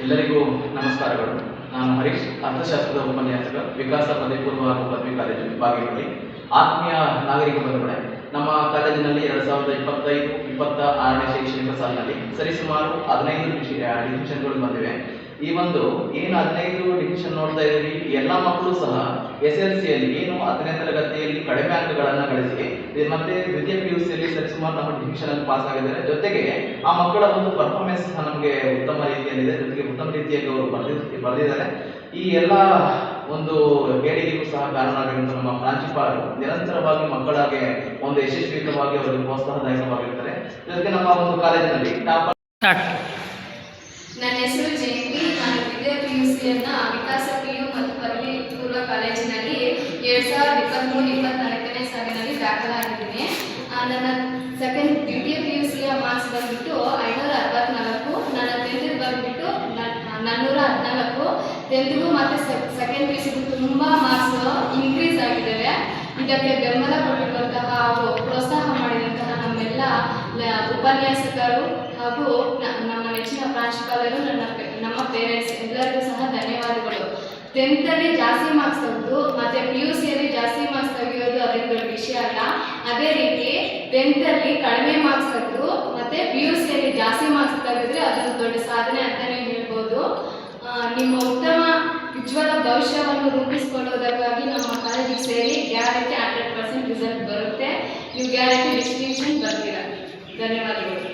ಎಲ್ಲರಿಗೂ ನಮಸ್ಕಾರಗಳು. ನಾನು ಹರೀಶ್, ಅರ್ಥಶಾಸ್ತ್ರದ ಉಪನ್ಯಾಸಕ, ವಿಕಾಸ ಪದವಿ ಪೂರ್ವ ಹಾಗೂ ಪದವಿ ಕಾಲೇಜು ಬಾಗೇಪಲ್ಲಿ. ಆತ್ಮೀಯ ನಾಗರಿಕ ಬಂಧುಗಳೇ, ನಮ್ಮ ಕಾಲೇಜಿನಲ್ಲಿ 2025-26ನೇ ಶೈಕ್ಷಣಿಕ ಸಾಲಿನಲ್ಲಿ ಸರಿಸುಮಾರು 15 ಡಿವಿಷನ್ಗಳು ಬಂದಿವೆ. ಈ ಒಂದು ಏನು 15 ಡಿವಿಷನ್ ನೋಡ್ತಾ ಇದ್ದೀವಿ, ಎಲ್ಲ ಮಕ್ಕಳು ಸಹ SLCಯಲ್ಲಿ ಏನು 10ನೇ ತರಗತಿಯಲ್ಲಿ ಕಡಿಮೆ ಅಂಕಗಳನ್ನು ಗಳಿಸಿ ಮತ್ತೆ ದ್ವಿತೀಯ PUCಯಲ್ಲಿ ಸರಿಸುಮಾರು ನಮ್ಮ ಡಿವಿಷನ್ ಅಲ್ಲಿ ಪಾಸ್ ಆಗಿದ್ದಾರೆ. ಜೊತೆಗೆ ಆ ಮಕ್ಕಳ ಒಂದು ಪರ್ಫಾರ್ಮೆನ್ಸ್ ನಮಗೆ ಉತ್ತಮ ರೀತಿಯಲ್ಲಿದೆ, ಜೊತೆಗೆ ಉತ್ತಮ ರೀತಿಯಾಗಿ ಅವರು ಬರೆದಿದ್ದಾರೆ. ಈ ಎಲ್ಲ ಒಂದು ಹೇಳಿಕೆಗೂ ಸಹ ಕಾರಣರಾಗಿರುವಂಥ ನಮ್ಮ ಪ್ರಾಂಶುಪಾಲರು ನಿರಂತರವಾಗಿ ಮಕ್ಕಳಿಗೆ ಒಂದು ಯಶಸ್ವಿತವಾಗಿ ಅವರಿಗೆ ಪ್ರೋತ್ಸಾಹದಾಯಕವಾಗಿರ್ತಾರೆ. ಜೊತೆಗೆ ನಮ್ಮ ಒಂದು ಕಾಲೇಜಿನಲ್ಲಿ ನನ್ನ ಹೆಸರು ಜಯಂತಿ. ನಾನು ದ್ವಿತೀಯ PUCಯನ್ನು ವಿಕಾಸ PU ಮತ್ತು ಪದವಿ ಪೂರ್ವ ಕಾಲೇಜಿನಲ್ಲಿ 2023-24ನೇ ಸಾಲಿನಲ್ಲಿ ದಾಖಲಾಗಿದ್ದೀನಿ. ನನ್ನ ದ್ವಿತೀಯ PUCಯ ಮಾರ್ಕ್ಸ್ ಬಂದ್ಬಿಟ್ಟು 564, ನನ್ನ 10th ಬಂದ್ಬಿಟ್ಟು 414. 10ಗೂ ಮತ್ತು ಸೆಕೆಂಡ್ PUCಗೂ ತುಂಬ ಮಾರ್ಕ್ಸ್ ಇನ್ಕ್ರೀಸ್ ಆಗಿದ್ದಾವೆ. ಇದಕ್ಕೆ ಬೆಂಬಲ ಕೊಟ್ಟಿರುವಂತಹ ಹಾಗೂ ಪ್ರೋತ್ಸಾಹ ಮಾಡಿದಂತಹ ನಮ್ಮೆಲ್ಲ ಉಪನ್ಯಾಸಕರು ಹಾಗೂ ನಮ್ಮ ನೆಚ್ಚಿನ ಪ್ರಾಂಶುಪಾಲರು, ನಮ್ಮ ಪೇರೆಂಟ್ಸ್ ಎಲ್ಲರಿಗೂ ಸಹ ಧನ್ಯವಾದಗಳು. 10ರಲ್ಲಿ ಜಾಸ್ತಿ ಮಾರ್ಕ್ಸ್ ತೆಗೆದು ಮತ್ತು PUCಯಲ್ಲಿ ಜಾಸ್ತಿ ಮಾರ್ಕ್ಸ್ ತೆಗೆಯೋದು ಅದೇನು ದೊಡ್ಡ ವಿಷಯ ಅಲ್ಲ. ಅದೇ ರೀತಿ 10ರಲ್ಲಿ ಕಡಿಮೆ ಮಾರ್ಕ್ಸ್ ತೆಗೆದು ಮತ್ತು PUCಯಲ್ಲಿ ಜಾಸ್ತಿ ಮಾರ್ಕ್ಸ್ ತೆಗೆದ್ರೆ ಅದೊಂದು ದೊಡ್ಡ ಸಾಧನೆ ಅಂತಲೇ ಹೇಳ್ಬೋದು. ನಿಮ್ಮ ಉತ್ತಮ ಉಜ್ವಲ ಭವಿಷ್ಯವನ್ನು ರೂಪಿಸಿಕೊಳ್ಳುವುದಕ್ಕಾಗಿ ನಮ್ಮ ಕಾಲೇಜಿಗೆ ಸೇರಿ ಗ್ಯಾರಂಟಿ 100% ರಿಸಲ್ಟ್ ಬರುತ್ತೆ. ನೀವು ಗ್ಯಾರಂಟಿ ಡಿಸ್ಟಿಂಕ್ಷನ್ ಬರ್ತೀರಾ. ಧನ್ಯವಾದಗಳು.